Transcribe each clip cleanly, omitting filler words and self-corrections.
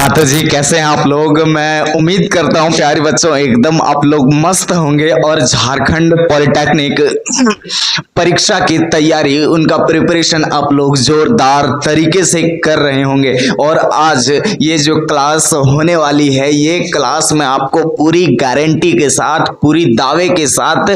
हाँ तो जी, कैसे हैं आप लोग। मैं उम्मीद करता हूँ प्यारे बच्चों एकदम आप लोग मस्त होंगे और झारखंड पॉलिटेक्निक परीक्षा की तैयारी, उनका प्रिपरेशन आप लोग जोरदार तरीके से कर रहे होंगे। और आज ये जो क्लास होने वाली है, ये क्लास मैं आपको पूरी गारंटी के साथ, पूरी दावे के साथ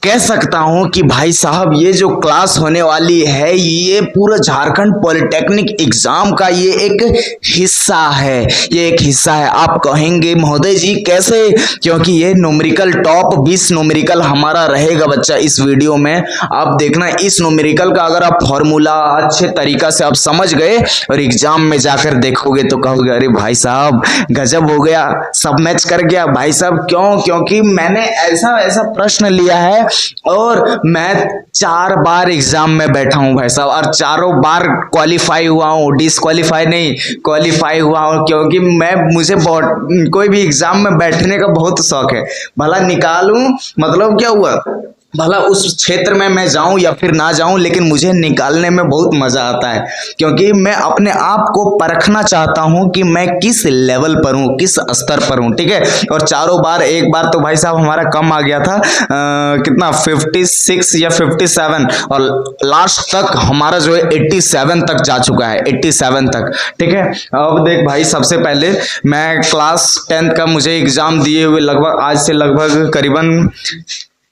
कह सकता हूँ कि भाई साहब ये जो क्लास होने वाली है, ये पूरा झारखंड पॉलिटेक्निक एग्जाम का ये एक हिस्सा है। ये एक हिस्सा है। आप कहेंगे महोदय जी कैसे, क्योंकि ये न्यूमेरिकल टॉप 20 न्यूमेरिकल हमारा रहेगा बच्चा इस वीडियो में। आप देखना इस न्यूमेरिकल का अगर आप फॉर्मूला अच्छे तरीका से आप समझ गए और एग्जाम में जाकर देखोगे तो कहोगे अरे भाई साहब गजब हो गया, सब मैच कर गया भाई साहब। क्यों? क्योंकि मैंने ऐसा ऐसा प्रश्न लिया है और मैं 4 बार एग्जाम में बैठा हूं भाई साहब, और चारों बार क्वालिफाई हुआ हूं, डिस्क्वालीफाई नहीं क्वालिफाई हुआ हूं। क्योंकि मुझे बहुत कोई भी एग्जाम में बैठने का बहुत शौक है। भला निकालूं, मतलब क्या हुआ, भला उस क्षेत्र में मैं जाऊं या फिर ना जाऊं, लेकिन मुझे निकालने में बहुत मजा आता है। क्योंकि मैं अपने आप को परखना चाहता हूं कि मैं किस लेवल पर हूं, किस स्तर पर हूं, ठीक है। और चारों बार, एक बार तो भाई साहब हमारा कम आ गया था, कितना 56 या 57, और लास्ट तक हमारा जो है 87 तक जा चुका है, 87 तक, ठीक है। अब देख भाई, सबसे पहले मैं क्लास 10th का मुझे एग्जाम दिए हुए लगभग आज से लगभग करीबन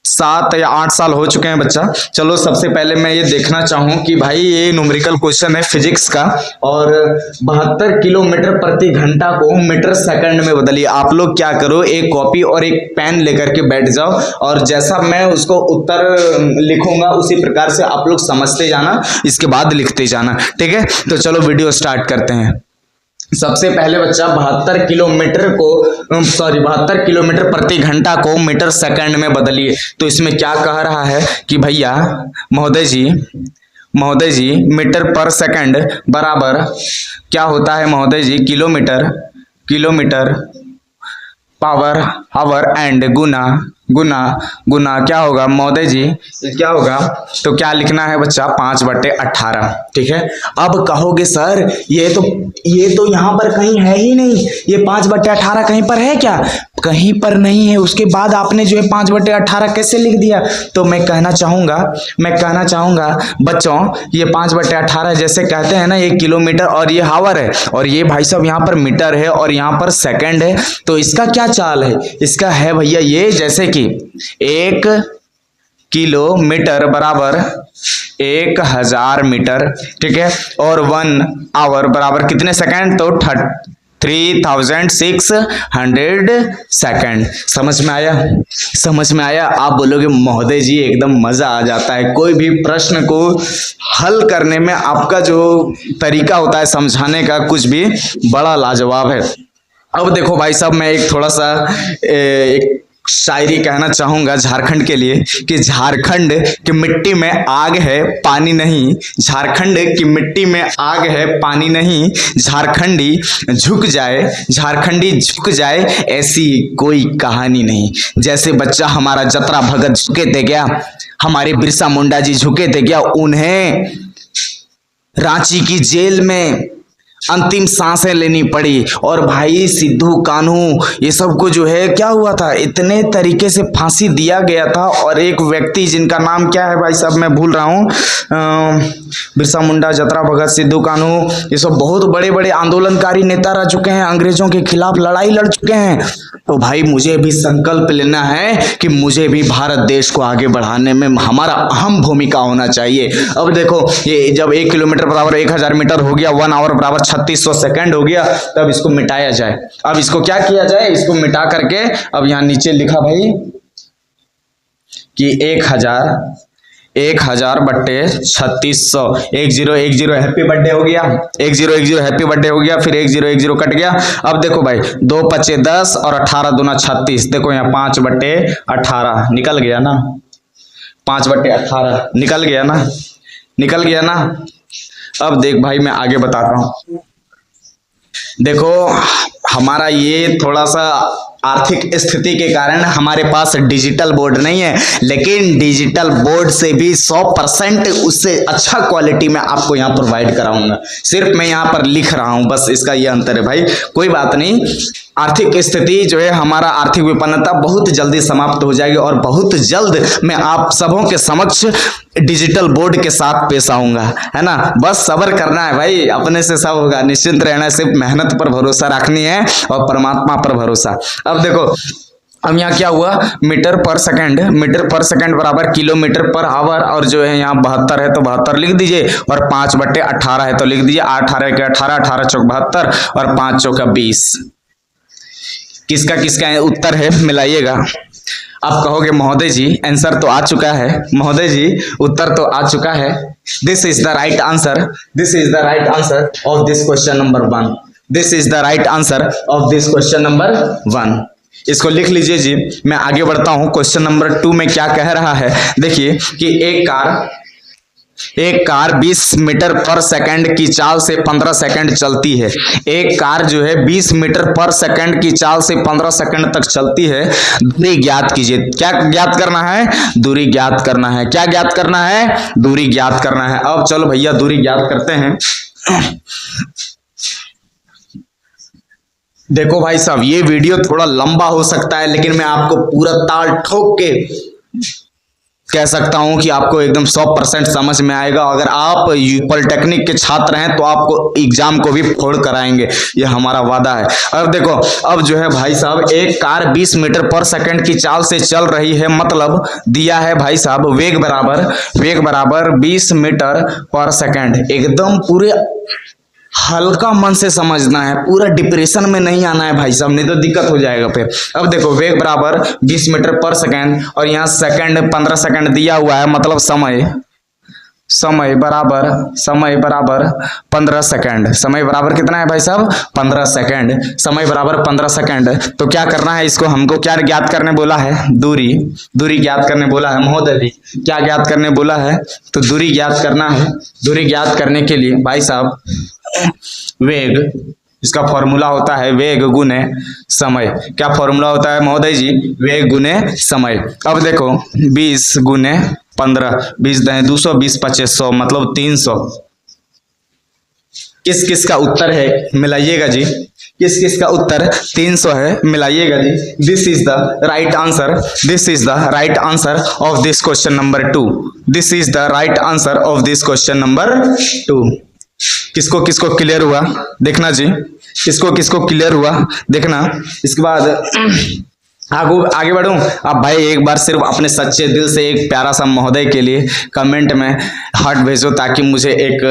7 या 8 साल हो चुके हैं बच्चा। चलो सबसे पहले मैं ये देखना चाहूँ कि भाई ये न्यूमेरिकल क्वेश्चन है फिजिक्स का, और 72 किलोमीटर प्रति घंटा को मीटर सेकंड में बदलिए। आप लोग क्या करो, एक कॉपी और एक पेन लेकर के बैठ जाओ, और जैसा मैं उसको उत्तर लिखूंगा उसी प्रकार से आप लोग समझते जाना, इसके बाद लिखते जाना, ठीक है। तो चलो वीडियो स्टार्ट करते हैं। सबसे पहले बच्चा 72 किलोमीटर प्रति घंटा को मीटर सेकंड में बदलिए। तो इसमें क्या कह रहा है कि भैया महोदय जी मीटर पर सेकंड बराबर क्या होता है महोदय जी, किलोमीटर पावर आवर एंड गुना क्या होगा महोदय जी, क्या होगा, तो क्या लिखना है बच्चा 5/18, ठीक है। अब कहोगे सर ये तो यहाँ पर कहीं है ही नहीं, ये 5/18 कहीं पर है क्या? कहीं पर नहीं है। उसके बाद आपने जो है 5/18 कैसे लिख दिया? तो मैं कहना चाहूंगा बच्चों, ये 5/18 जैसे कहते हैं ना, ये किलोमीटर और ये हावर है, और ये भाई साहब यहाँ पर मीटर है और यहाँ पर सेकंड है। तो इसका क्या चाल है? इसका है भैया ये, जैसे कि 1 किलोमीटर बराबर 1000 मीटर, ठीक है, और 1 आवर बराबर कितने सेकंड, तो 3600 सेकंड। समझ में आया? आप बोलोगे महोदय जी एकदम मजा आ जाता है, कोई भी प्रश्न को हल करने में आपका जो तरीका होता है समझाने का, कुछ भी बड़ा लाजवाब है। अब देखो भाई साहब, मैं एक थोड़ा सा एक शायरी कहना चाहूंगा झारखंड के लिए कि झारखंड की मिट्टी में आग है पानी नहीं, झारखंड की मिट्टी में आग है पानी नहीं, झारखंडी झुक जाए ऐसी कोई कहानी नहीं। जैसे बच्चा हमारा जतरा भगत झुके थे क्या, हमारे बिरसा मुंडा जी झुके थे क्या, उन्हें रांची की जेल में अंतिम सांसें लेनी पड़ी। और भाई सिद्धू कान्हू ये सब को जो है क्या हुआ था, इतने तरीके से फांसी दिया गया था। और एक व्यक्ति जिनका नाम क्या है भाई साहब, मैं भूल रहा हूँ, बिरसा मुंडा, जतरा भगत, सिद्धू कान्हू, ये सब बहुत बड़े बड़े आंदोलनकारी नेता रह चुके हैं, अंग्रेजों के खिलाफ लड़ाई लड़ चुके हैं। तो भाई मुझे भी संकल्प लेना है कि मुझे भी भारत देश को आगे बढ़ाने में हमारा अहम भूमिका होना चाहिए। अब देखो, ये जब 1 किलोमीटर बराबर 1000 मीटर हो गया, 1 आवर बराबर 3600 सेकंड हो गया, तब इसको मिटाया जाए। अब इसको क्या किया जाए, इसको मिटा करके अब यहां नीचे लिखा भाई कि 1000 बट्टे 3600, 1010 हैप्पी बर्थडे हो गया, 1010 हैप्पी बर्थडे हो गया, फिर 1010 कट गया। अब देखो भाई 2 × 10 और 18 दूना 36, देखो यहाँ 5/18 निकल गया ना, 5/18 निकल गया ना। अब देख भाई मैं आगे बताता हूं। देखो हमारा ये थोड़ा सा आर्थिक स्थिति के कारण हमारे पास डिजिटल बोर्ड नहीं है, लेकिन डिजिटल बोर्ड से भी 100% उससे अच्छा क्वालिटी में आपको यहाँ प्रोवाइड कराऊंगा। सिर्फ मैं यहाँ पर लिख रहा हूँ, बस इसका ये अंतर है भाई, कोई बात नहीं। आर्थिक स्थिति जो है, हमारा आर्थिक विपन्नता बहुत जल्दी समाप्त हो जाएगी और बहुत जल्द मैं आप सबों के समक्ष डिजिटल बोर्ड के साथ पेश आऊंगा, है ना। बस सब्र करना है भाई, अपने से सब होगा, निश्चिंत रहना, सिर्फ मेहनत पर भरोसा रखनी है और परमात्मा पर भरोसा। अब देखो, अब यहाँ क्या हुआ, मीटर पर सेकंड बराबर किलोमीटर पर आवर, और जो है यहाँ 72 है तो 72 लिख दीजिए, और 5/18 है तो लिख दीजिए 18 के 18, 18 चौक 72 और 5 चौका 20। किसका किसका उत्तर है मिलाइएगा। आप कहोगे महोदय जी आंसर तो आ चुका है, महोदय जी उत्तर तो आ चुका है। This is the right answer, this is the right answer of this question number 1, this is the right answer of this question number 1। इसको लिख लीजिए जी। मैं आगे बढ़ता हूं, क्वेश्चन नंबर 2 में क्या कह रहा है, देखिए कि एक कार 20 मीटर पर सेकंड की चाल से 15 सेकंड चलती है। एक कार जो है 20 मीटर पर सेकंड की चाल से 15 सेकंड तक चलती है। दूरी ज्ञात कीजिए। क्या ज्ञात करना है? दूरी ज्ञात करना है। क्या ज्ञात करना है? दूरी ज्ञात करना है। अब चलो भैया दूरी ज्ञात करते हैं। देखो भाई साहब, ये वीडियो थोड़ा लंबा हो सकता है, लेकिन मैं आपको पूरा ताल ठोक के कह सकता हूं कि आपको एकदम 100% समझ में आएगा। अगर आप पॉलिटेक्निक के छात्र हैं तो आपको एग्जाम को भी फोड़ कराएंगे, ये हमारा वादा है। अब देखो, अब जो है भाई साहब, एक कार 20 मीटर पर सेकंड की चाल से चल रही है, मतलब दिया है भाई साहब वेग बराबर 20 मीटर पर सेकंड। एकदम पूरे हल्का मन से समझना है, पूरा डिप्रेशन में नहीं आना है भाई साहब, नहीं तो दिक्कत हो जाएगा फिर। अब देखो, वेग बराबर 20 मीटर पर सेकंड और यहाँ सेकंड 15 सेकंड दिया हुआ है, मतलब समय बराबर 15 सेकंड। समय बराबर कितना है भाई साहब? 15 सेकंड। समय बराबर 15 सेकंड। तो क्या करना है, इसको हमको क्या ज्ञात करने बोला है? दूरी ज्ञात करने बोला है। महोदय जी क्या ज्ञात करने बोला है? तो दूरी ज्ञात करना है। दूरी ज्ञात करने के लिए भाई साहब वेग, इसका फॉर्मूला होता है वेग गुने समय। क्या फॉर्मूला होता है महोदय जी? वेग गुने समय। अब देखो 20 गुने 15, 20 दे 200, 20 25 100, मतलब 300। किस किस का उत्तर है मिलाइएगा जी। किस किस का उत्तर 300 है मिलाइएगा जी। This is the right answer, this is the right answer of this question number 2, this is the right answer of this question number 2। किसको किसको क्लियर हुआ देखना जी, किसको किसको क्लियर हुआ देखना। इसके बाद आगे बढ़ूं। अब भाई एक बार सिर्फ अपने सच्चे दिल से एक प्यारा सा महोदय के लिए कमेंट में हार्ट भेजो, ताकि मुझे एक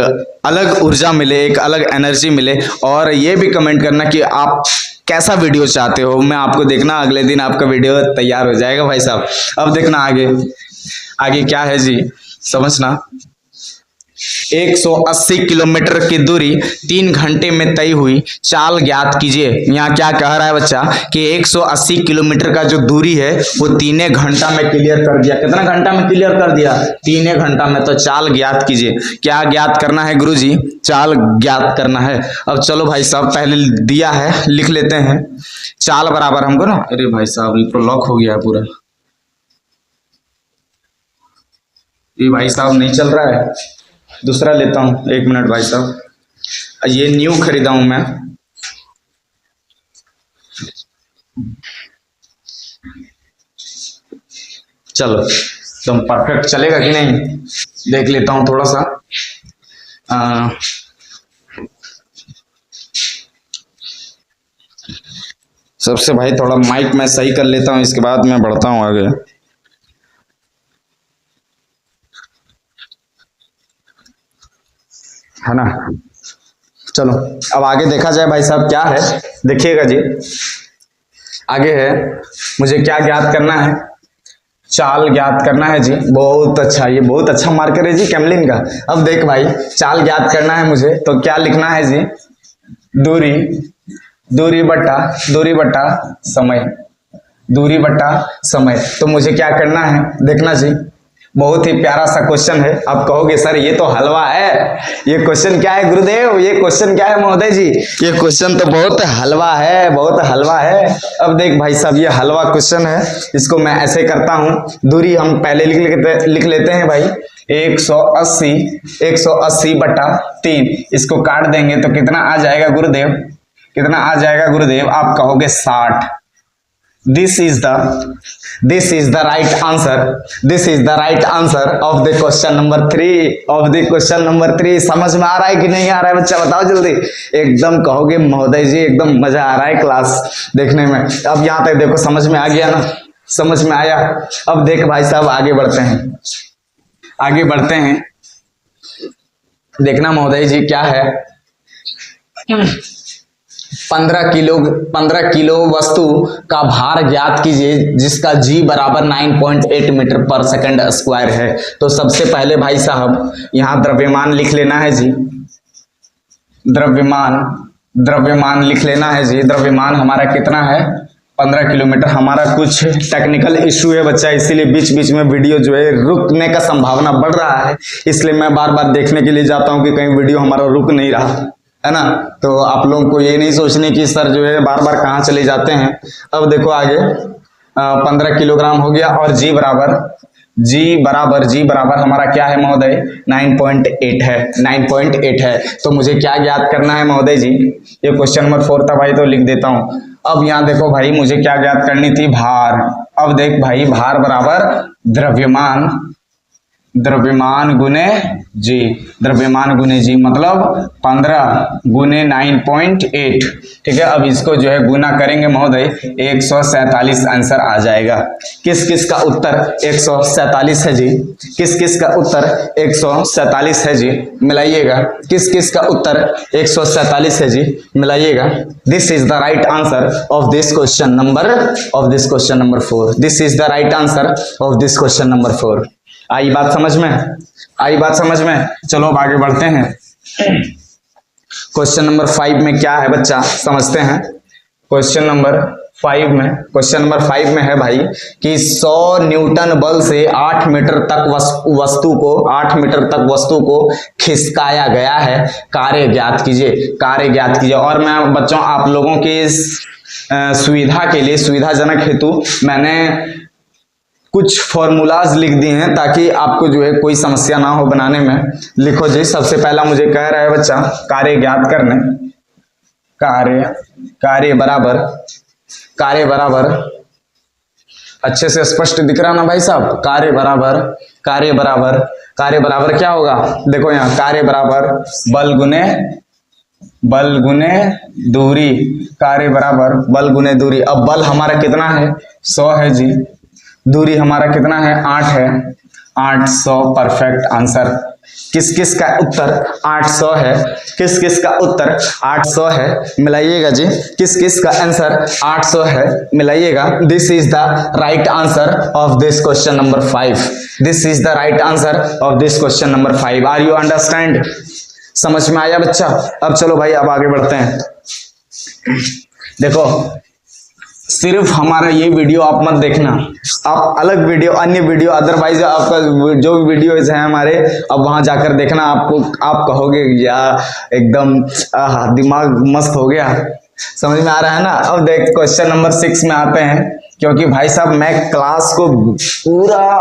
अलग ऊर्जा मिले, एक अलग एनर्जी मिले। और ये भी कमेंट करना कि आप कैसा वीडियो चाहते हो, मैं आपको देखना अगले दिन आपका वीडियो तैयार हो जाएगा भाई साहब। अब देखना आगे क्या है जी, समझना। 180 किलोमीटर की दूरी 3 घंटे में तय हुई, चाल ज्ञात कीजिए। यहाँ क्या कह रहा है बच्चा कि 180 किलोमीटर का जो दूरी है वो 3 घंटा में क्लियर कर दिया। कितना घंटा में क्लियर कर दिया? 3 घंटा में। तो चाल ज्ञात कीजिए। क्या ज्ञात करना है गुरुजी? चाल ज्ञात करना है। अब चलो भाई साहब, पहले दिया है लिख लेते हैं। चाल बराबर हमको ना, अरे भाई साहब ये तो लॉक हो गया है पूरा, ये भाई साहब नहीं चल रहा है, दूसरा लेता हूं। 1 मिनट भाई साहब, ये न्यू खरीदा हूं मैं। चलो तुम परफेक्ट चलेगा कि नहीं देख लेता हूं थोड़ा सा। सबसे भाई थोड़ा माइक मैं सही कर लेता हूं, इसके बाद मैं बढ़ता हूं आगे। है ना। चलो अब आगे देखा जाए भाई साहब क्या है, देखिएगा जी। आगे है, मुझे क्या ज्ञात करना है? चाल ज्ञात करना है जी। बहुत अच्छा, ये बहुत अच्छा मार्कर है जी कैमलिन का। अब देख भाई, चाल ज्ञात करना है मुझे, तो क्या लिखना है जी? दूरी बट्टा समय, दूरी बट्टा समय। तो मुझे क्या करना है देखना जी। बहुत ही प्यारा सा क्वेश्चन है। आप कहोगे सर ये तो हलवा है, ये क्वेश्चन क्या है गुरुदेव, ये क्वेश्चन क्या है महोदय जी, ये क्वेश्चन तो बहुत हलवा है, बहुत हलवा है। अब देख भाई साहब, ये हलवा क्वेश्चन है, इसको मैं ऐसे करता हूं। दूरी हम पहले लिख लेते हैं भाई, 180 बटा 3, इसको काट देंगे तो कितना आ जाएगा गुरुदेव, कितना आ जाएगा गुरुदेव, आप कहोगे 60। This is the right answer. This is the right answer of the question number 3 of the question number 3। समझ में आ रहा है कि नहीं आ रहा है बच्चा, बताओ जल्दी। एकदम कहोगे महोदय जी एकदम मजा आ रहा है क्लास देखने में। अब यहाँ तक देखो समझ में आ गया ना, समझ में आया। अब देख भाई साहब आगे बढ़ते हैं, आगे बढ़ते हैं। देखना महोदय जी क्या है, 15 किलो वस्तु का भार ज्ञात कीजिए जिसका g बराबर 9.8 मीटर पर सेकंड स्क्वायर है। तो सबसे पहले भाई साहब यहाँ द्रव्यमान लिख लेना है जी, द्रव्यमान लिख लेना है जी। द्रव्यमान हमारा कितना है, 15 किलोमीटर। हमारा कुछ टेक्निकल इश्यू है बच्चा, इसीलिए बीच बीच में वीडियो जो है रुकने का संभावना बढ़ रहा है, इसलिए मैं बार बार देखने के लिए जाता हूँ कि कहीं वीडियो हमारा रुक नहीं रहा है ना। तो आप लोगों को ये नहीं सोचने की सर जो है बार बार कहाँ चले जाते हैं। अब देखो आगे 15 किलोग्राम हो गया और जी बराबर हमारा क्या है महोदय, 9.8 है, 9.8 है। तो मुझे क्या ज्ञात करना है महोदय जी, ये क्वेश्चन नंबर 4 था भाई, तो लिख देता हूँ। अब यहाँ देखो भाई मुझे क्या ज्ञात करनी थी, भार। अब देख भाई भार बराबर द्रव्यमान गुने जी, द्रव्यमान गुने जी मतलब 15 गुने 9.8, ठीक है। अब इसको जो है गुना करेंगे महोदय, 147 आंसर आ जाएगा। किस किस का उत्तर 147 है जी, किस किस का उत्तर 147 है जी, मिलाइएगा। किस किस का उत्तर 147 है जी, मिलाइएगा। This is the right answer of this question number 4। This is the right answer of this question number 4। आई बात समझ में, आई बात समझ में। चलो अब आगे बढ़ते हैं। क्वेश्चन नंबर 5 में क्या है बच्चा, समझते हैं। क्वेश्चन नंबर 5 में है भाई कि 100 न्यूटन बल से 8 मीटर तक वस्तु को खिसकाया गया है, कार्य ज्ञात कीजिए। और मैं बच्चों आप लोगों की सुविधा के लिए, सुविधाजनक हेतु मैंने कुछ फॉर्मूलाज लिख दिए हैं ताकि आपको जो है कोई समस्या ना हो बनाने में। लिखो जी, सबसे पहला मुझे कह रहा है बच्चा कार्य ज्ञात करने, कार्य बराबर अच्छे से स्पष्ट दिख रहा ना भाई साहब, कार्य बराबर क्या होगा, देखो यहाँ कार्य बराबर बल गुने दूरी, कार्य बराबर बल गुने दूरी। अब बल हमारा कितना है, 100 है जी, दूरी हमारा कितना है, 8 है, 800 परफेक्ट आंसर। किस किस का उत्तर 800 है, किस किस का उत्तर 800 है, मिलाइएगा जी। किस किस का आंसर 800 है, मिलाइएगा। This is the right answer of this question number 5। This is the right answer of this question number 5। Are you understand, समझ में आया बच्चा। अब चलो भाई अब आगे बढ़ते हैं। देखो सिर्फ हमारा ये वीडियो आप मत देखना, आप अलग वीडियो, अन्य वीडियो, अदरवाइज आपका जो भी वीडियोज हैं हमारे, अब वहां जाकर देखना। आप कहोगे यार एकदम दिमाग मस्त हो गया, समझ में आ रहा है ना। अब देख क्वेश्चन नंबर 6 में आते हैं, क्योंकि भाई साहब मैं क्लास को पूरा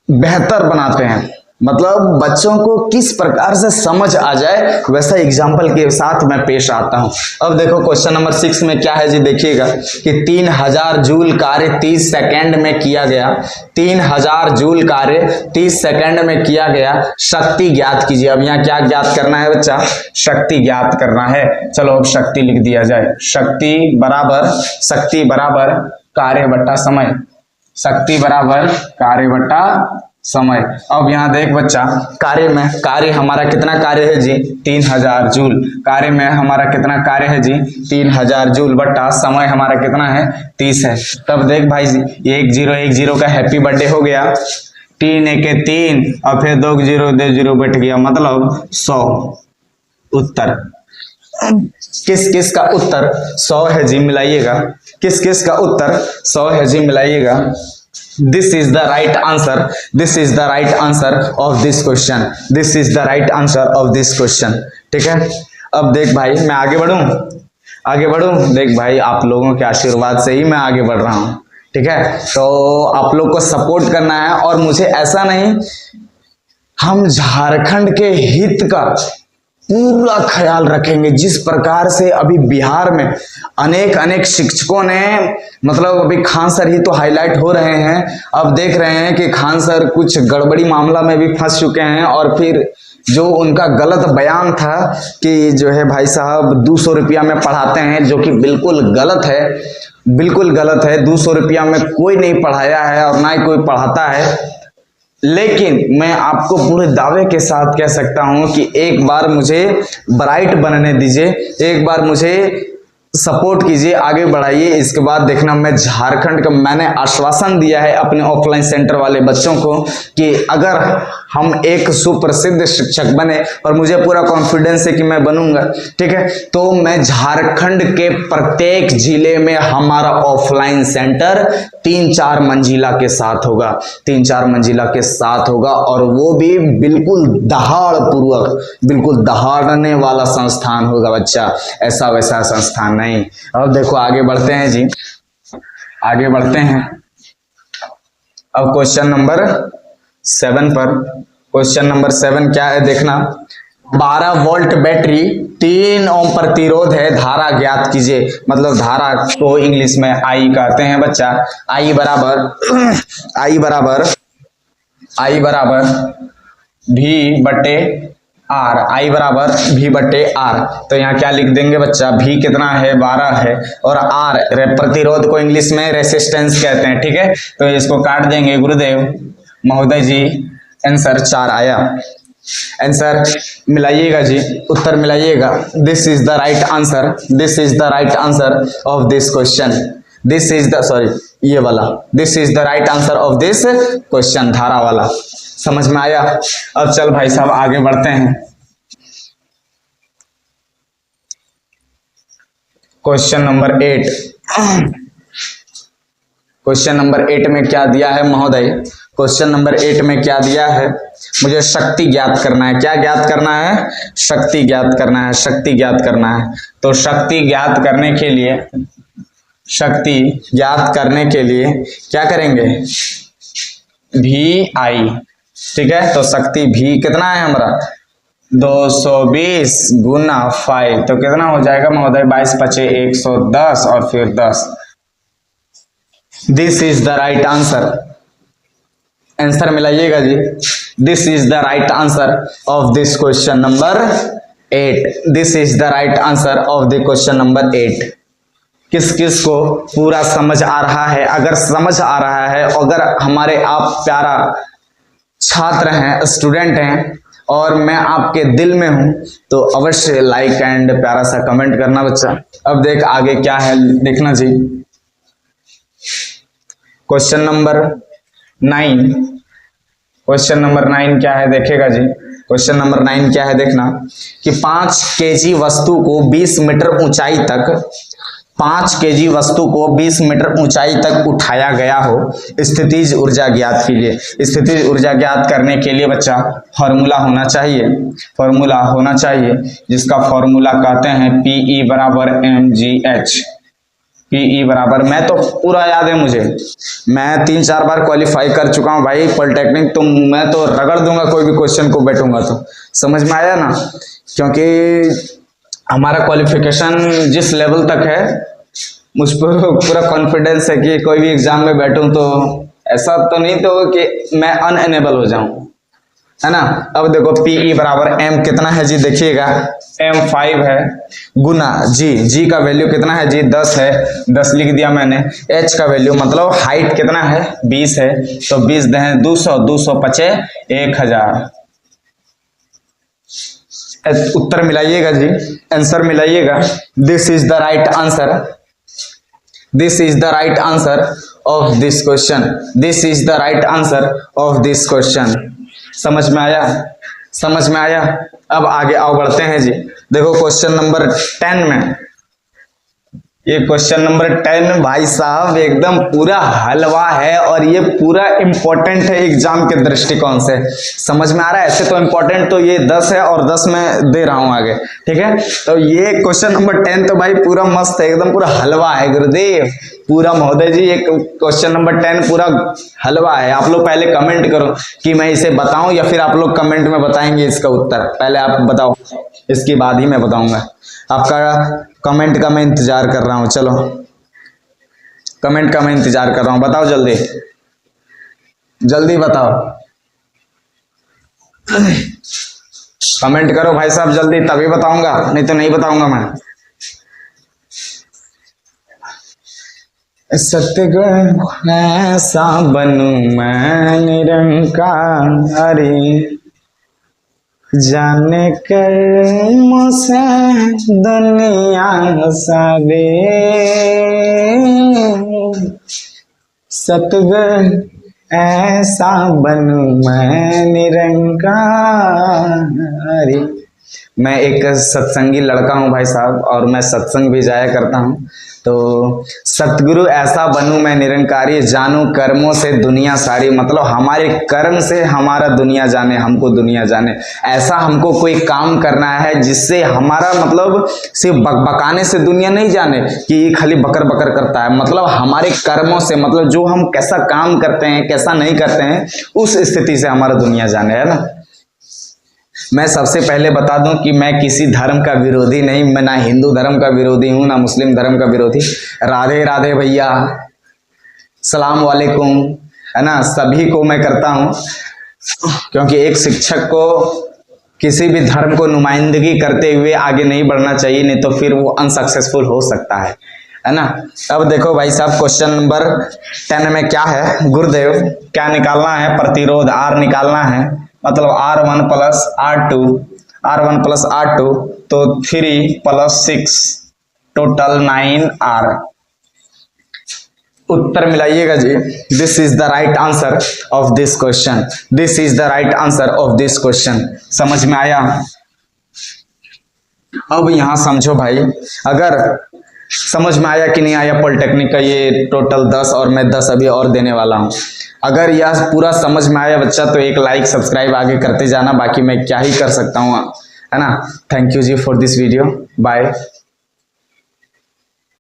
बेहतर बनाते हैं, मतलब बच्चों को किस प्रकार से समझ आ जाए वैसा एग्जाम्पल के साथ मैं पेश आता हूं। अब देखो क्वेश्चन नंबर 6 में क्या है जी, देखिएगा कि 3000 जूल कार्य 30 सेकंड में किया गया, 3000 जूल कार्य 30 सेकंड में किया गया, शक्ति ज्ञात कीजिए। अब यहाँ क्या ज्ञात करना है बच्चा, शक्ति ज्ञात करना है। चलो अब शक्ति लिख दिया जाए, शक्ति बराबर कार्य बट्टा समय, शक्ति बराबर कार्य बट्टा समय। अब यहाँ देख बच्चा, कार्य हमारा कितना कार्य है जी, 3000 जूल। कार्य में हमारा कितना कार्य है जी, 3000 जूल बट्टा समय हमारा कितना है, 30 है। तब देख भाई जी 1010 का हैप्पी बर्थडे हो गया, 3 1 3 और फिर 2 0 2 0 बैठ गया, मतलब 100 उत्तर। किस किस का उत्तर 100 है जी, मिलाइएगा। किस किस का उत्तर 100 है जी, मिलाइएगा। This is the right answer, this is the right answer of this question, this is the right answer of this question. ठीक है, अब देख भाई मैं आगे बढ़ूं, आगे बढ़ूं, देख भाई आप लोगों के आशीर्वाद से ही मैं आगे बढ़ रहा हूं। ठीक है, तो आप लोग को सपोर्ट करना है और मुझे ऐसा नहीं, हम झारखंड के हित का पूरा ख्याल रखेंगे। जिस प्रकार से अभी बिहार में अनेक अनेक शिक्षकों ने, मतलब अभी खान सर ही तो हाईलाइट हो रहे हैं, अब देख रहे हैं कि खान सर कुछ गड़बड़ी मामला में भी फंस चुके हैं, और फिर जो उनका गलत बयान था कि जो है भाई साहब 200 रुपया में पढ़ाते हैं, जो कि बिल्कुल गलत है, बिल्कुल गलत है। 200 रुपया में कोई नहीं पढ़ाया है और ना ही कोई पढ़ाता है। लेकिन मैं आपको पूरे दावे के साथ कह सकता हूं कि एक बार मुझे ब्राइट बनने दीजिए, एक बार मुझे सपोर्ट कीजिए, आगे बढ़ाइए। इसके बाद देखना, मैं झारखंड का, मैंने आश्वासन दिया है अपने ऑफलाइन सेंटर वाले बच्चों को कि अगर हम एक सुप्रसिद्ध शिक्षक बने, और मुझे पूरा कॉन्फिडेंस है कि मैं बनूंगा, ठीक है, तो मैं झारखंड के प्रत्येक जिले में हमारा ऑफलाइन सेंटर 3-4 मंजिला के साथ होगा, 3-4 मंजिला के साथ होगा, और वो भी बिल्कुल दहाड़ पूर्वक, बिल्कुल दहाड़ने वाला संस्थान होगा बच्चा, ऐसा वैसा संस्थान नहीं। अब देखो आगे बढ़ते हैं जी, आगे बढ़ते हैं। अब क्वेश्चन नंबर 7 पर, क्वेश्चन नंबर 7 क्या है देखना, 12 वोल्ट बैटरी 3 ओम प्रतिरोध है, धारा ज्ञात कीजिए। मतलब धारा को इंग्लिश में आई कहते हैं बच्चा। आई बराबर भी बटे आर, आई बराबर भी बटे आर। तो यहाँ क्या लिख देंगे बच्चा, भी कितना है 12 है, और आर प्रतिरोध को इंग्लिश में रेसिस्टेंस कहते हैं। ठीक है, तो इसको काट देंगे गुरुदेव महोदय जी। आंसर 4 आया। आंसर मिलाइएगा जी, उत्तर मिलाइएगा। This is the right answer, this is the right answer of this question, this is the, sorry ये वाला, this is the right answer of this question, धारा वाला। समझ में आया? अब चल भाई साहब आगे बढ़ते हैं। क्वेश्चन नंबर 8, क्वेश्चन नंबर 8 में क्या दिया है महोदय? क्वेश्चन नंबर 8 में क्या दिया है? मुझे शक्ति ज्ञात करना है। क्या ज्ञात करना है? शक्ति ज्ञात करना है, शक्ति ज्ञात करना है। तो शक्ति ज्ञात करने के लिए, शक्ति ज्ञात करने के लिए क्या करेंगे? भी आई। ठीक है, तो शक्ति भी कितना है हमारा? 220 गुना 5, तो कितना हो जाएगा महोदय? 22 पचे 110 और फिर 10। This is the right answer. Answer मिलाइएगा जी। This is the right answer of this question number 8। This is the right answer of the question number 8। किस किस को पूरा समझ आ रहा है? अगर समझ आ रहा है, अगर हमारे आप प्यारा छात्र हैं, स्टूडेंट हैं, और मैं आपके दिल में हूं, तो अवश्य लाइक एंड प्यारा सा कमेंट करना बच्चा। अब देख आगे क्या है, देखना जी। क्वेश्चन नंबर 9, क्वेश्चन नंबर 9 क्या है देखेगा जी। क्वेश्चन नंबर 9 क्या है देखना, कि 5 केजी वस्तु को 20 मीटर ऊंचाई तक, 5 केजी वस्तु को 20 मीटर ऊंचाई तक उठाया गया हो, स्थितिज ऊर्जा ज्ञात कीजिए। स्थितिज ऊर्जा ज्ञात करने के लिए बच्चा फॉर्मूला होना चाहिए, फॉर्मूला होना चाहिए, जिसका फॉर्मूला कहते हैं PE बराबर mgh। PE बराबर, मैं तो पूरा याद है मुझे, मैं 3-4 बार क्वालिफाई कर चुका हूं भाई पॉलिटेक्निक, तो मैं तो रगड़ दूंगा कोई भी क्वेश्चन को बैठूंगा तो। समझ में आया ना? क्योंकि हमारा क्वालिफिकेशन जिस लेवल तक है, मुझ पर पूरा कॉन्फिडेंस है कि कोई भी एग्जाम में बैठूं तो ऐसा तो नहीं तो कि मैं अनएनेबल हो जाऊं, है ना? अब देखो PE बराबर m कितना है जी, देखिएगा m 5 है, गुना g का वैल्यू कितना है जी? 10 है, 10 लिख दिया मैंने। h का वैल्यू मतलब हाइट कितना है? 20 है, तो 20 दें 200, 200 पचे 1000। उत्तर मिलाइएगा जी, आंसर मिलाइएगा। This is the right answer, this is the right answer of this question, this is the right answer of this question. समझ में आया? समझ में आया? अब आगे आओ बढ़ते हैं जी। देखो क्वेश्चन नंबर 10 में, ये क्वेश्चन नंबर 10 भाई साहब एकदम पूरा हलवा है और ये पूरा इंपॉर्टेंट है एग्जाम के दृष्टिकोण से। समझ में आ रहा है? ऐसे तो इंपॉर्टेंट तो ये 10 है और 10 मैं दे रहा हूं आगे, ठीक है। तो ये क्वेश्चन नंबर 10 तो भाई पूरा मस्त है, एकदम पूरा हलवा है गुरुदेव, पूरा महोदय जी। ये क्वेश्चन नंबर 10 पूरा हलवा है। आप लोग पहले कमेंट करो कि मैं इसे बताऊं या फिर आप लोग कमेंट में बताएंगे इसका उत्तर। पहले आप बताओ, इसके बाद ही मैं बताऊंगा। आपका कमेंट का मैं इंतजार कर रहा हूं। चलो कमेंट का मैं इंतजार कर रहा हूं, बताओ जल्दी जल्दी बताओ, कमेंट करो भाई साहब जल्दी, तभी बताऊंगा, नहीं तो नहीं बताऊंगा मैं। सतगुरु ऐसा बनूं मैं निरंकारी, जाने कर मुझसे दुनिया सारे, सतगुरु ऐसा बनूं मैं निरंकारी। मैं एक सत्संगी लड़का हूँ भाई साहब और मैं सत्संग भी जाया करता हूँ। तो सतगुरु ऐसा बनूं मैं निरंकारी, जानूं कर्मों से दुनिया सारी, मतलब हमारे कर्म से हमारा दुनिया जाने, हमको दुनिया जाने। ऐसा हमको कोई काम करना है जिससे हमारा मतलब सिर्फ बकबकाने से दुनिया नहीं जाने कि ये खाली बकर बकर करता है, मतलब हमारे कर्मों से, मतलब जो हम कैसा काम करते हैं कैसा नहीं करते हैं उस स्थिति से हमारा दुनिया जाने, है ना। मैं सबसे पहले बता दूं कि मैं किसी धर्म का विरोधी नहीं, मैं ना हिंदू धर्म का विरोधी हूं ना मुस्लिम धर्म का विरोधी। राधे राधे भैया, सलाम वालेकुम, है ना, सभी को मैं करता हूं, क्योंकि एक शिक्षक को किसी भी धर्म को नुमाइंदगी करते हुए आगे नहीं बढ़ना चाहिए, नहीं तो फिर वो अनसक्सेसफुल हो सकता है ना। अब देखो भाई साहब क्वेश्चन नंबर 10 में क्या है गुरुदेव, क्या निकालना है? प्रतिरोध R निकालना है, मतलब R1 plus R2, R1 plus R2 तो 3 प्लस 6 टोटल 9R। उत्तर मिलाइएगा जी। This is the right answer of this question, this is the right answer of this question. समझ में आया? अब यहां समझो भाई, अगर समझ में आया कि नहीं आया पॉलिटेक्निक का ये टोटल 10 और मैं 10 अभी और देने वाला हूं। अगर यह पूरा समझ में आया बच्चा तो एक लाइक सब्सक्राइब आगे करते जाना, बाकी मैं क्या ही कर सकता हूँ, है ना। Thank you ji for this video, bye.